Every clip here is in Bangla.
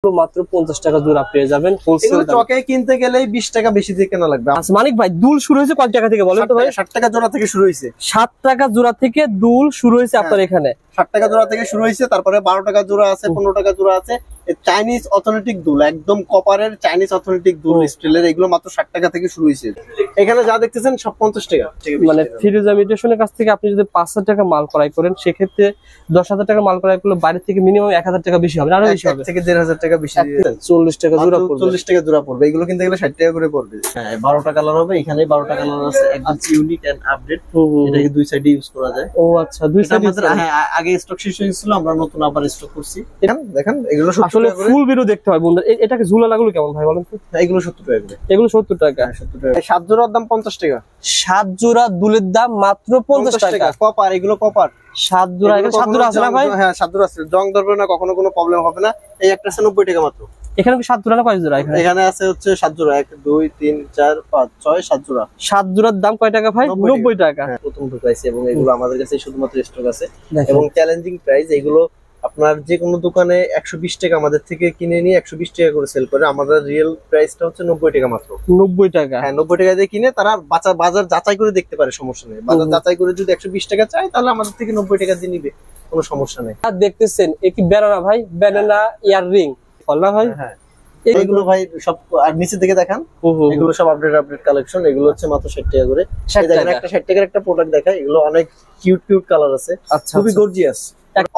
মাত্র 50 টাকা জোড়া পেয়ে যাবেন হোলসেল দামে। চকে কিনতে গেলেই 20 টাকা বেশি দিয়ে কেনা লাগবে। আচ্ছা মানিক ভাই, দুল শুরু হয়েছে কত টাকা থেকে বলেন তো ভাই? 60 টাকা জোড়া থেকে শুরু হয়েছে। 7 টাকা জোড়া থেকে দুল শুরু হয়েছে আপনার এখানে? 60 টাকা জোড়া থেকে শুরু হয়েছে, তারপরে 12 টাকা জোড়া আছে, 15 টাকা জোড়া আছে। চাইনিজ অথেন্টিক দুল, একদম কপারের চাইনিজ অথেন্টিক দুল স্টিলের, এগুলো মাত্র 60 টাকা থেকে শুরু হয়েছে। এখানে যা দেখতেছেন সব 50 টাকা। মানে ফিরোজা ইমিটেশনের কাছ থেকে আপনি যদি 5000 টাকা মাল ক্রয় করেন, সেক্ষেত্রে 10,000 টাকা মাল ক্রয় করলে বাইরে থেকে মিনিমাম 1000 টাকা বেশি হবে, আরো বেশি হবে, থেকে 1500 টাকা বেশি। 40 টাকা জোড়া পড়বে। 40 টাকা জোড়া পড়বে, এগুলো কিনতে গেলে 60 টাকা করে পড়বে। হ্যাঁ 12টা কালার হবে, এখানে 12টা কালার আছে, একদম ইউনিক এন্ড আপডেট। এটাকে দুই সাইডে ইউজ করা যায়। ও আচ্ছা, দুই সাইডে। হ্যাঁ আগে স্টক শেষ হয়েছিল, আমরা নতুন আবার স্টক করছি। দেখেন এগুলো আসলে ফুল ভিডিও দেখতে হয় বন্ধুরা। এটাকে ঝুলা লাগুলো কেমন ভাই বলেন তো? এগুলো 70 টাকা করে। এগুলো 70 টাকা। 70 টাকা। 7 জোড়ার দাম 50 টাকা। 7 জোড়া দুলের দাম মাত্র 50 টাকা। কপার, এগুলো কপার। 7 জোড়া, এখানে 7 জোড়া আছে না ভাই? হ্যাঁ 7 জোড়া আছে, জং ধরবে না, কখনো কোনো প্রবলেম হবে না। এই একটা আছে 90 টাকা মাত্র। এখানে কি 7 জোড়া না কয় জোড়া? এখানে আছে হচ্ছে 7 জোড়া, 1 2 3 4 5 6 7 জোড়া। 7 জোড়ার দাম কয় টাকা ভাই? 90 টাকা। প্রথম ঢুকাইছে, এবং এগুলো আমাদের কাছে শুধুমাত্র স্টক আছে এবং চ্যালেঞ্জিং প্রাইস। এগুলো আপনার যে কোনো দোকানে 120 টাকা আমাদের থেকে কিনে নিয়ে 120 টাকা করে সেল করে, আমাদের রিয়েল প্রাইসটা হচ্ছে 90 টাকা মাত্র। 90 টাকা? হ্যাঁ 90 টাকা দিয়ে কিনে তারা বাজার যাচাই করে দেখতে পারে, সমস্যা নেই। বাজার যাচাই করে যদি 120 টাকা চায়, তাহলে আমাদের থেকে 90 টাকা দিয়ে নিবে, কোনো সমস্যা নেই। আর দেখতেছেন এ কি ব্যানানা ভাই? ব্যানানা ইয়াররিং বললা ভাই? হ্যাঁ এগুলো ভাই সব, আর নিচে থেকে দেখান, এগুলো সব আপডেট কালেকশন। এগুলো হচ্ছে মাত্র 60 টাকা করে। দেখেন একটা 60 টাকার একটা প্রোডাক্ট দেখায়, এগুলো অনেক কিউট কালার আছে, খুবই গর্জিয়াস।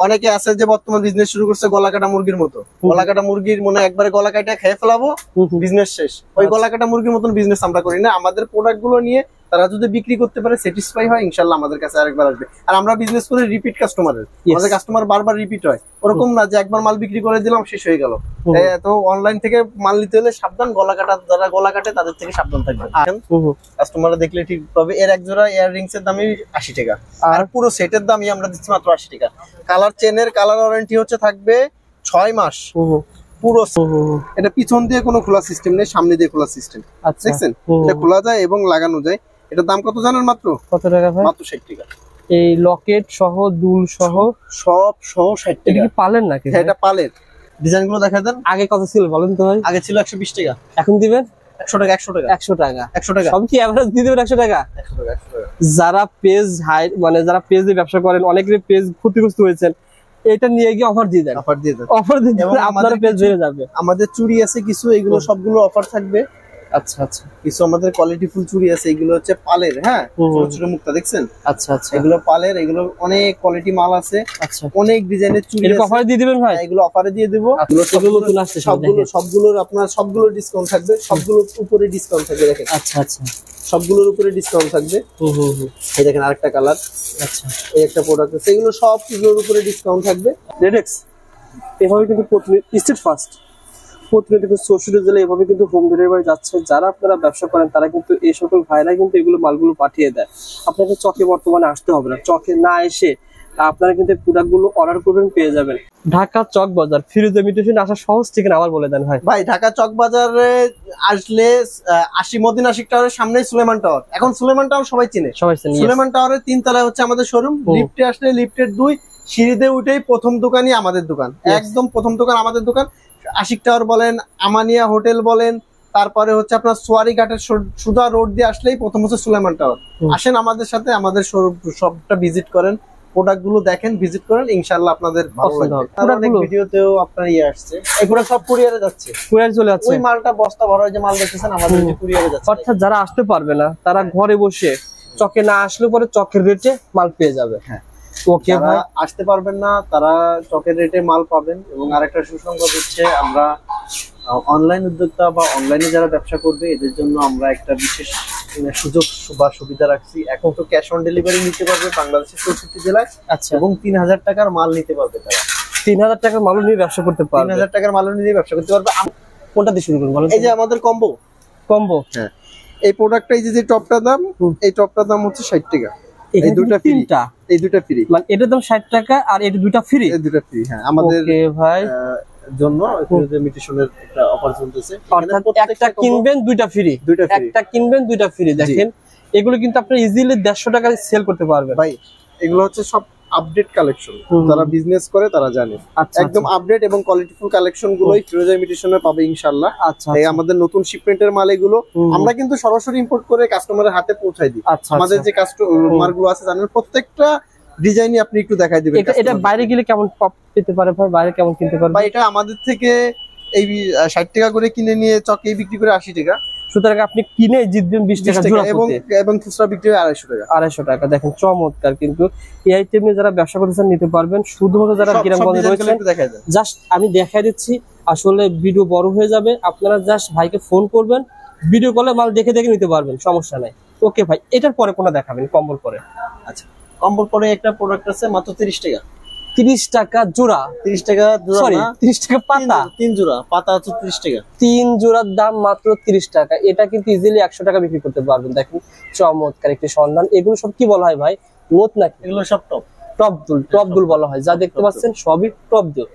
অনেকে আছে যে বর্তমান বিজনেস শুরু করছে গলা কাটা মুরগির মতো, গলা কাটা মুরগির মনে একবারে গলা কাটা খেয়ে ফেলাবো, বিজনেস শেষ। ওই গলা কাটা মুরগির মতন বিজনেস আমরা করি না। আমাদের প্রোডাক্ট গুলো নিয়ে তারা যদি বিক্রি করতে পারে, স্যাটিসফাই হয়, ইনশাল্লাহ আমাদের কাছে আরেকবার আসবে। আর আমরা বিজনেস করে রিপিট কাস্টমারের, আমাদের কাস্টমার বারবার রিপিট হয়। ওরকম না যে একবার মাল বিক্রি করে দিলাম শেষ হয়ে গেল। তো অনলাইন থেকে মাল নিতে হলে সাবধান, গলা কাটা যারা গলা কাটে তাদের থেকে সাবধান থাকবে। কাস্টমাররা দেখলে ঠিক পাবে। এর এক জোড়া ইয়াররিংস এর দামই 80 টাকা, আর পুরো সেটের দামই আমরা দিচ্ছি মাত্র 80 টাকা। কালার চেনের কালার ওয়ারেন্টি হচ্ছে থাকবে 6 মাস পুরো। এটা পিছন দিয়ে কোনো খোলা সিস্টেম নেই, সামনে দিয়ে খোলা সিস্টেম। দেখছেন এটা খোলা যায় এবং লাগানো যায়। এটার দাম কত জানেন? মাত্র কত টাকা ভাই? মাত্র 60 টাকা। এই লকেট সহ দুল সহ সব সহ 60 টাকা। এটা কি পালের নাকি? হ্যাঁ এটা পালের। ডিজাইন গুলো দেখা দেন। আগে কত ছিল বলেন তো ভাই? আগে ছিল 120 টাকা। এখন দিবেন 100 টাকা। 100 টাকা। 100 টাকা। 100 টাকা। সব কি এভারেজ দিয়ে দেবেন 100 টাকা? 100 টাকা। 100 টাকা। যারা পেজ হাই, মানে যারা পেজে ব্যবসা করেন, অনেকের পেজ ক্ষতিগ্রস্ত হয়েছেন, এটা নিয়ে গিয়ে অফার দিয়ে দেন। অফার দিয়ে দেন। অফার দিয়ে দেন, আপনার পেজ বেড়ে যাবে। আমাদের চুড়ি আছে কিছু, এগুলো সবগুলো অফার থাকবে। আচ্ছা আচ্ছা। কিছু আমাদের কোয়ালিটি ফুল চুড়ি আছে, এগুলো হচ্ছে পালের। হ্যাঁ ছোট ছোট মুক্তা দেখছেন? আচ্ছা আচ্ছা। এগুলো পালের, এগুলো অনেক কোয়ালিটি মাল আছে। আচ্ছা। অনেক ডিজাইনের চুড়ি আছে। অফারে দিয়ে দিবেন ভাই? এগুলো অফারে দিয়ে দেব। সবগুলোর আপনার সবগুলোর ডিসকাউন্ট থাকবে, সবগুলোর উপরে ডিসকাউন্ট থাকবে। দেখেন। আচ্ছা আচ্ছা। সবগুলোর উপরে ডিসকাউন্ট থাকবে। এই দেখেন আরেকটা কালার। আচ্ছা। এই একটা প্রোডাক্ট আছে, এগুলো সবগুলোর উপরে ডিসকাউন্ট থাকবে। রেডেক্স এভাবে কিন্তু স্ট্রিট ফাস্ট প্রতিনিয়ত সোশ্যাল জেলা এভাবে কিন্তু হোম ডেলিভারি যাচ্ছে। যারা আপনারা ব্যবসা করেন তারা কিন্তু এই সকল ভাইরা কিন্তু এগুলো মালগুলো পাঠিয়ে দেয়। আপনাকে চকে বর্তমানে আসতে হবে না, চকে না এসে আপনারা কিন্তু প্রোডাক্ট গুলো অর্ডার করবেন, পেয়ে যাবেন। ঢাকা চক বাজার ফিরোজা ইমিটেশন আসার সহজ ঠিকানা আবার বলে দেন ভাই। ভাই ঢাকা চক বাজারে আসলে 80 মদিনা আশিক টাওয়ারের সামনে সুলেমান টাওয়ার। এখন সুলেমান টাওয়ার সবাই চিনে। সুলেমান টাওয়ারের 3 তলায় হচ্ছে আমাদের শোরুম। লিফটে আসলে লিফটের 2 সিঁড়িতে উঠেই প্রথম দোকানই আমাদের দোকান, একদম প্রথম দোকান আমাদের দোকান। আশিক টাওয়ার বলেন, আমানিয়া হোটেল বলেন, তারপরে হচ্ছে আপনার সোয়ারি ঘাটের সুধা রোড দিয়ে আসলেই প্রথম হচ্ছে সুলেমান টাওয়ার। আসেন আমাদের সাথে, আমাদের সবটা ভিজিট করেন, প্রোডাক্ট গুলো দেখেন, ভিজিট করেন, ইনশাআল্লাহ আপনাদের ভালো লাগবে। অনেক ভিডিওতেও আপনার আসছে, এগুলো সব কুরিয়ারে যাচ্ছে, কুরিয়ারে চলে যাচ্ছে। ওই মালটা বস্তা ভরা যে মাল দেখতেছেন আমাদের কুরিয়ারে যাচ্ছে। অর্থাৎ যারা আসতে পারবে না তারা ঘরে বসে চকে না আসলে পরে চকের রেটে মাল পেয়ে যাবে। হ্যাঁ ওকে ভাই, আসতে পারবেন না তারা চকের রেটে মাল পাবেন। এবং আরেকটা সুসংবাদ হচ্ছে, আমরা অনলাইন উদ্যোক্তা বা অনলাইনে যারা ব্যবসা করবে এদের জন্য আমরা একটা বিশেষ সুযোগ বা সুবিধা রাখছি। এখন তো ক্যাশ অন ডেলিভারি নিতে পারবে বাংলাদেশের 64 জেলায়। আচ্ছা। এবং 3000 টাকার মাল নিতে পারবে তারা। 3000 টাকার মাল নিয়ে ব্যবসা করতে পারবে। 3000 টাকার মাল নিয়ে ব্যবসা করতে পারবে। কোনটা দিয়ে শুরু করব বলেন? এই যে আমাদের কম্বো। হ্যাঁ এই প্রোডাক্টটা, এই যে টপটা দাম, এই টপটার দাম হচ্ছে 60 টাকা। এই দুটো তিনটা, এই দুটো ফ্রি। মানে এটার দাম 60 টাকা আর এই দুটো ফ্রি। এই দুটো ফ্রি। হ্যাঁ আমাদের ওকে ভাই জন্য ইমিটেশনের একটা অফার চলতেছে। অর্থাৎ একটা কিনবেন দুইটা ফ্রি, একটা কিনবেন দুইটা ফ্রি। দেখেন এগুলো কিন্তু আপনি ইজিলি 150 টাকায় সেল করতে পারবেন ভাই। এগুলো হচ্ছে সব আপডেট কালেকশন, যারা বিজনেস করে তারা জানে একদম আপডেট এবং কোয়ালিটিফুল কালেকশন গুলোই ফিরোজা ইমিটেশনে পাবে ইনশাআল্লাহ। এই আমাদের নতুন শিপমেন্টের মাল এগুলো আমরা কিন্তু সরাসরি ইম্পোর্ট করে কাস্টমারের হাতে পৌঁছাই দিই। আমাদের যে কাস্টমার গুলো আছে জানেন প্রত্যেকটা ডিজাইনই আপনি একটু দেখাই দিবেন। এটা বাইরে গেলে কেমন পেতে পারে ভাই, বাইরে কেমন কিনতে পারবে? ভাই এটা আমাদের থেকে এই 60 টাকা করে কিনে নিয়ে চকে বিক্রি করে 80 টাকা, সুতরাং আপনি কিনে জিতবেন 20 টাকা জোড়া এবং খুচরা বিক্রি হয় 250 টাকা। 250 টাকা। দেখেন চমৎকার, কিন্তু এই আইটেম নিয়ে যারা ব্যবসা করতেছেন নিতে পারবেন। শুধুমাত্র যারা গ্রামগঞ্জে রয়েছেন জাস্ট আমি দেখাই দিচ্ছি, আসলে ভিডিও বড় হয়ে যাবে, আপনারা জাস্ট ভাইকে ফোন করবেন, ভিডিও কলে মাল দেখে দেখে নিতে পারবেন, সমস্যা নাই। ওকে ভাই, এটার পরে কোনটা দেখাবেন? কম্বল পরে। আচ্ছা, কম্বল পরে একটা প্রোডাক্ট আছে মাত্র 30 টাকা। 30 টাকা জোড়া? 30 টাকা জোড়া, সরি 30 টাকা পাতা। 3 জোড়া পাতা হচ্ছে 30 টাকা। 3 জোড়ার দাম মাত্র 30 টাকা। এটা কিন্তু ইজিলি 100 টাকা বিক্রি করতে পারবেন। দেখেন চমৎকার একটি সন্ধান। এগুলো সব কি বলা হয় ভাই, নোট নাকি? এগুলো সব টপ টপ দুল বলা হয়, যা দেখতে পাচ্ছেন সবই টপ দুল।